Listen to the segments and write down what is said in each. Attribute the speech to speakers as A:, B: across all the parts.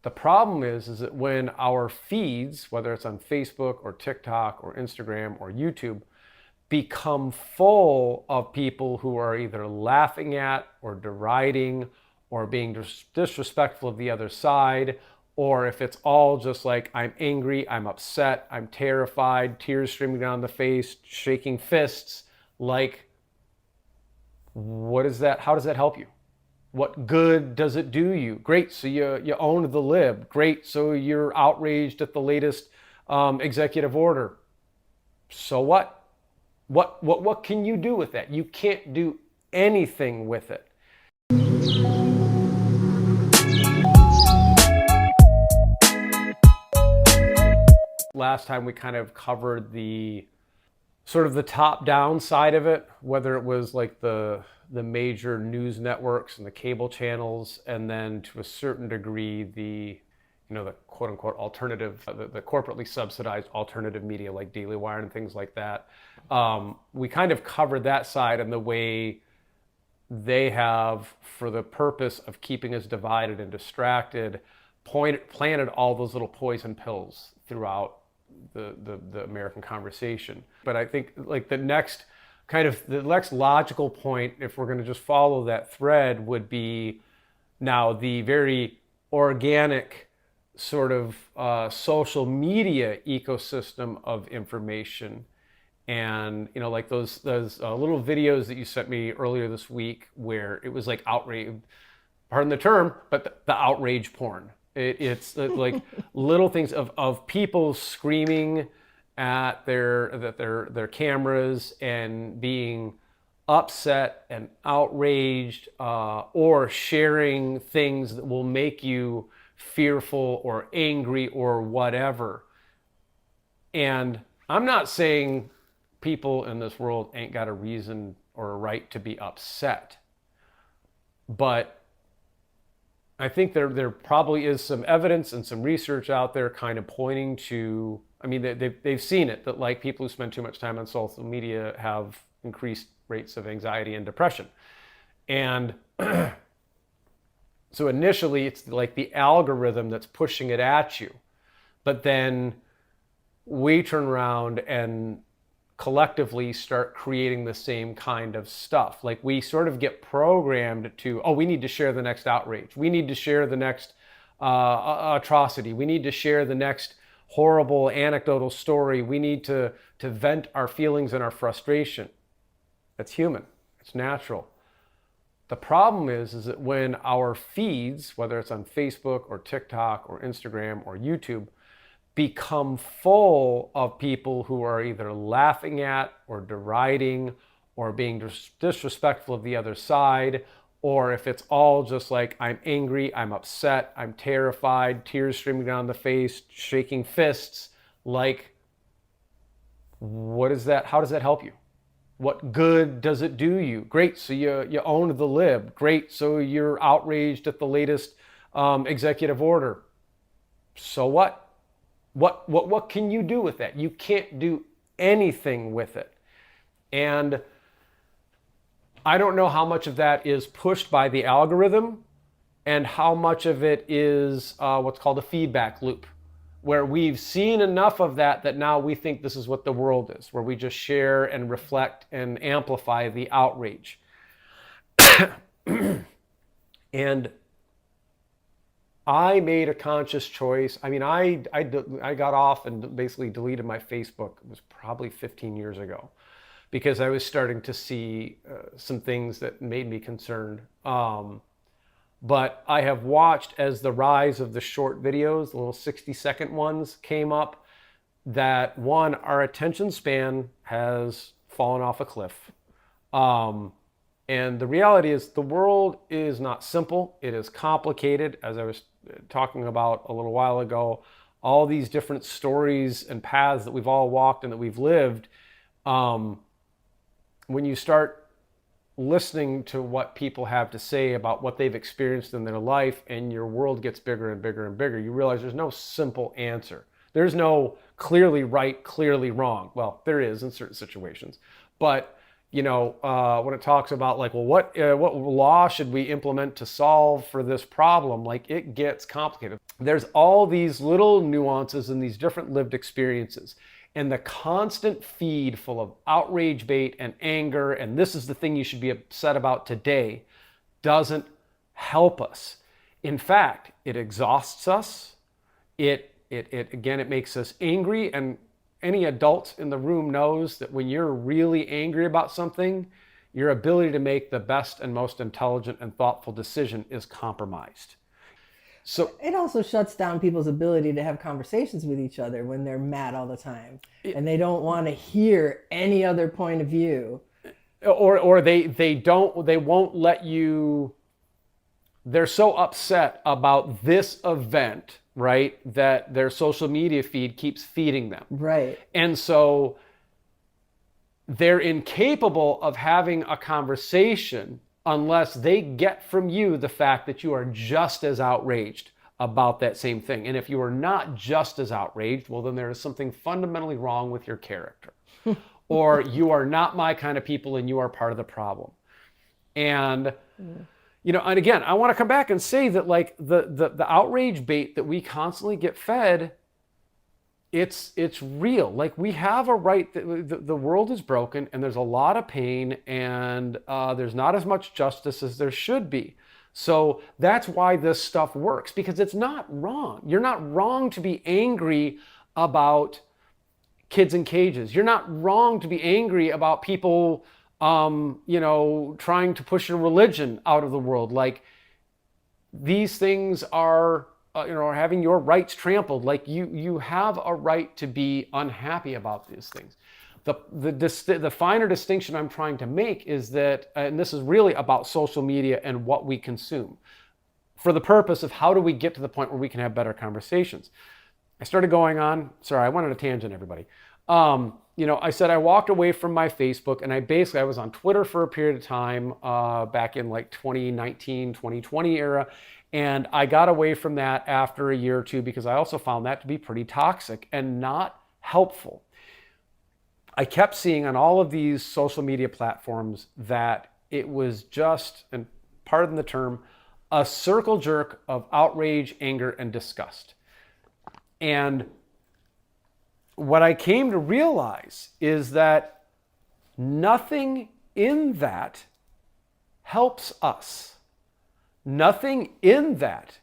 A: The problem is that when our feeds, whether it's on Facebook or TikTok or Instagram or YouTube, become full of people who are either laughing at or deriding or being disrespectful of the other side, or if it's all just like, I'm angry, I'm upset, I'm terrified, tears streaming down the face, shaking fists, like, what is that? How does that help you? What good does it do you? Great, so you own the lib. Great, so you're outraged at the latest executive order. So what? What can you do with that? You can't do anything with it. Last time we kind of covered the sort of the top-down side of it, whether it was like the major news networks and the cable channels, and then to a certain degree the the quote-unquote alternative, the corporately subsidized alternative media like Daily Wire and things like that. We kind of covered that side and the way they have, for the purpose of keeping us divided and distracted, planted all those little poison pills throughout the American conversation. But I think like the next logical point, if we're going to just follow that thread, would be now the very organic sort of social media ecosystem of information. And like those little videos that you sent me earlier this week, where it was like outrage, pardon the term, but the outrage porn. It's like little things of people screaming at their cameras and being upset and outraged, or sharing things that will make you fearful or angry or whatever. And I'm not saying people in this world ain't got a reason or a right to be upset, but I think there probably is some evidence and some research out there kind of pointing to, I mean, they've seen it, that like people who spend too much time on social media have increased rates of anxiety and depression. And so initially it's like the algorithm that's pushing it at you, but then we turn around and collectively start creating the same kind of stuff. Like we sort of get programmed to, oh, we need to share the next outrage. We need to share the next atrocity. We need to share the next horrible anecdotal story. We need to vent our feelings and our frustration. That's human. It's natural. The problem is that when our feeds, whether it's on Facebook or TikTok or Instagram or YouTube, become full of people who are either laughing at or deriding or being disrespectful of the other side, or if it's all just like, I'm angry, I'm upset, I'm terrified, tears streaming down the face, shaking fists, like, what is that? How does that help you? What good does it do you? Great, so you own the lib. Great, so you're outraged at the latest executive order. So what? What can you do with that? You can't do anything with it. And I don't know how much of that is pushed by the algorithm and how much of it is what's called a feedback loop, where we've seen enough of that now we think this is what the world is, where we just share and reflect and amplify the outrage. And I made a conscious choice. I mean, I got off and basically deleted my Facebook. It was probably 15 years ago, because I was starting to see some things that made me concerned. But I have watched as the rise of the short videos, the little 60-second ones came up, that one, our attention span has fallen off a cliff. And the reality is the world is not simple. It is complicated. As I was talking about a little while ago, all these different stories and paths that we've all walked and that we've lived, when you start listening to what people have to say about what they've experienced in their life, and your world gets bigger and bigger and bigger, you realize there's no simple answer. There's no clearly right, clearly wrong. Well, there is in certain situations, but when it talks about like, well, what law should we implement to solve for this problem? Like, it gets complicated. There's all these little nuances and these different lived experiences. And the constant feed full of outrage bait and anger, and this is the thing you should be upset about today, doesn't help us. In fact, it exhausts us. It makes us angry, and any adult in the room knows that when you're really angry about something, your ability to make the best and most intelligent and thoughtful decision is compromised. So
B: it also shuts down people's ability to have conversations with each other when they're mad all the time and they don't want to hear any other point of view.
A: Or they won't let you. They're so upset about this event, right, that their social media feed keeps feeding them.
B: Right.
A: And so they're incapable of having a conversation unless they get from you the fact that you are just as outraged about that same thing. And if you are not just as outraged, well, then there is something fundamentally wrong with your character. Or you are not my kind of people and you are part of the problem. And and again, I want to come back and say that like the outrage bait that we constantly get fed, it's real. Like, we have a right, the world is broken and there's a lot of pain and there's not as much justice as there should be. So that's why this stuff works, because it's not wrong. You're not wrong to be angry about kids in cages. You're not wrong to be angry about people trying to push a religion out of the world. Like, these things are, having your rights trampled. Like, you have a right to be unhappy about these things. The finer distinction I'm trying to make is that, and this is really about social media and what we consume, for the purpose of how do we get to the point where we can have better conversations. I started going on, sorry, I went on a tangent, everybody. I said I walked away from my Facebook, and I was on Twitter for a period of time back in like 2019, 2020 era. And I got away from that after a year or two because I also found that to be pretty toxic and not helpful. I kept seeing on all of these social media platforms that it was just, and pardon the term, a circle jerk of outrage, anger, and disgust. And what I came to realize is that nothing in that helps us. Nothing in that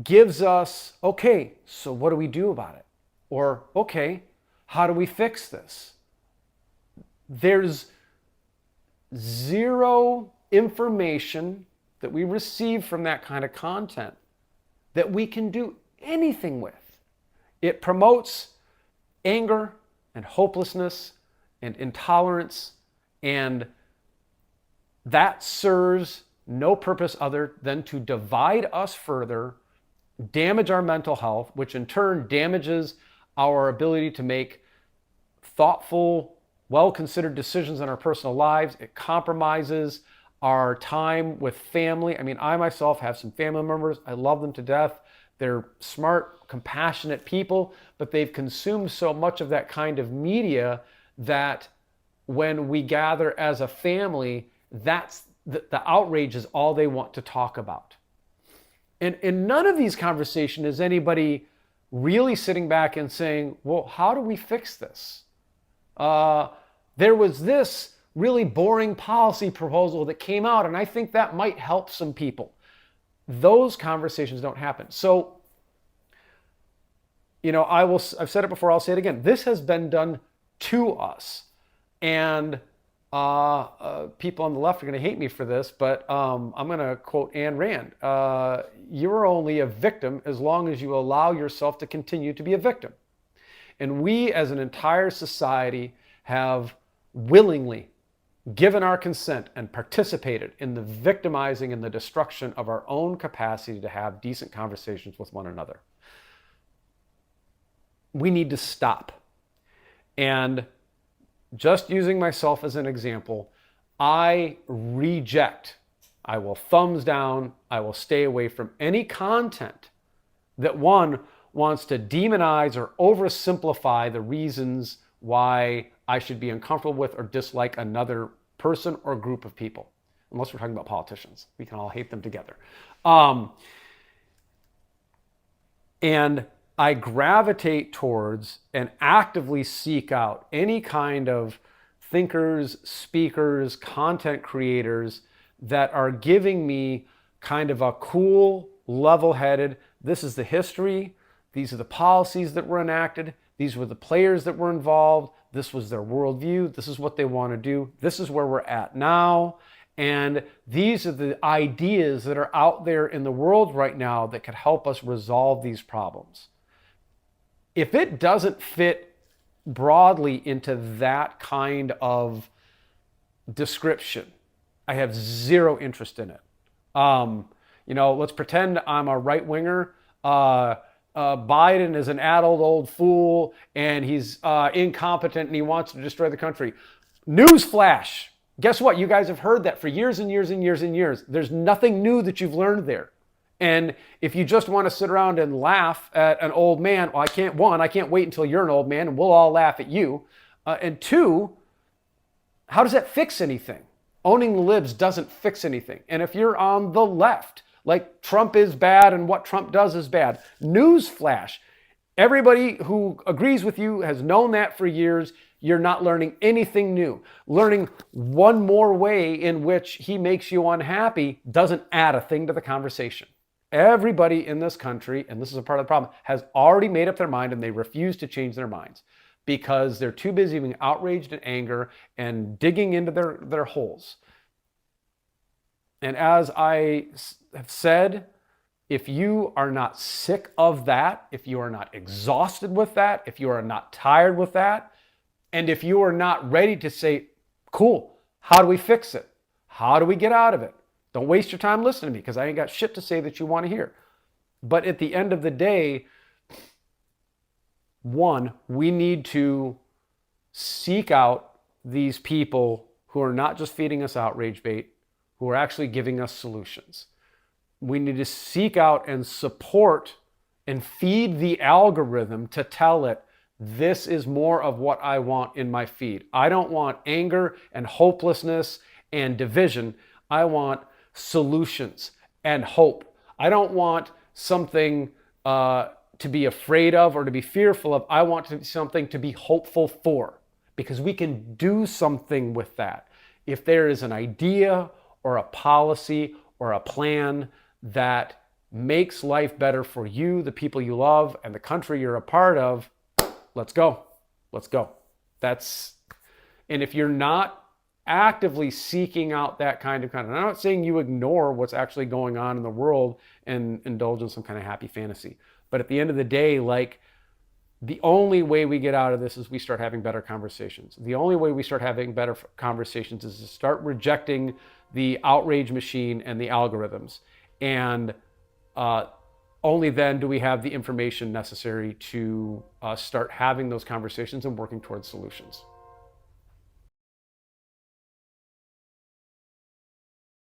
A: gives us, okay, so what do we do about it? Or, okay, how do we fix this? There's zero information that we receive from that kind of content that we can do anything with. It promotes anger and hopelessness and intolerance, and that serves no purpose other than to divide us further, damage our mental health, which in turn damages our ability to make thoughtful, well-considered decisions in our personal lives. It compromises our time with family. I mean, I myself have some family members. I love them to death. They're smart, compassionate people, but they've consumed so much of that kind of media that when we gather as a family, that's the outrage is all they want to talk about. And in none of these conversations is anybody really sitting back and saying, well, how do we fix this? There was this really boring policy proposal that came out, and I think that might help some people. Those conversations don't happen. So, I've said it before, I'll say it again. This has been done to us. And people on the left are going to hate me for this, but I'm going to quote Ayn Rand. You're only a victim as long as you allow yourself to continue to be a victim. And we as an entire society have willingly given our consent and participated in the victimizing and the destruction of our own capacity to have decent conversations with one another. We need to stop. And just using myself as an example, I reject, I will thumbs down, I will stay away from any content that one wants to demonize or oversimplify the reasons why I should be uncomfortable with or dislike another person or group of people, unless we're talking about politicians. We can all hate them together. And I gravitate towards and actively seek out any kind of thinkers, speakers, content creators that are giving me kind of a cool, level-headed, this is the history, these are the policies that were enacted, these were the players that were involved, this was their worldview, this is what they want to do, this is where we're at now, and these are the ideas that are out there in the world right now that could help us resolve these problems. If it doesn't fit broadly into that kind of description, I have zero interest in it. Let's pretend I'm a right-winger. Biden is an adult old fool and he's incompetent and he wants to destroy the country. Newsflash. Guess what? You guys have heard that for years and years and years and years. There's nothing new that you've learned there. And if you just want to sit around and laugh at an old man, well, I can't wait until you're an old man and we'll all laugh at you. And two, how does that fix anything? Owning the libs doesn't fix anything. And if you're on the left, like Trump is bad and what Trump does is bad, newsflash. Everybody who agrees with you has known that for years. You're not learning anything new. Learning one more way in which he makes you unhappy doesn't add a thing to the conversation. Everybody in this country, and this is a part of the problem, has already made up their mind and they refuse to change their minds because they're too busy being outraged and anger and digging into their holes. And as I have said, if you are not sick of that, if you are not exhausted with that, if you are not tired with that, and if you are not ready to say, cool, how do we fix it? How do we get out of it? Don't waste your time listening to me because I ain't got shit to say that you want to hear. But at the end of the day, one, we need to seek out these people who are not just feeding us outrage bait, who are actually giving us solutions. We need to seek out and support and feed the algorithm to tell it, this is more of what I want in my feed. I don't want anger and hopelessness and division. I want solutions and hope. I don't want something to be afraid of or to be fearful of. I want something to be hopeful for, because we can do something with that. If there is an idea or a policy or a plan that makes life better for you, the people you love, and the country you're a part of, let's go. Let's go. And if you're not actively seeking out that kind of content, I'm not saying you ignore what's actually going on in the world and indulge in some kind of happy fantasy. But at the end of the day, the only way we get out of this is we start having better conversations. The only way we start having better conversations is to start rejecting the outrage machine and the algorithms. And only then do we have the information necessary to start having those conversations and working towards solutions.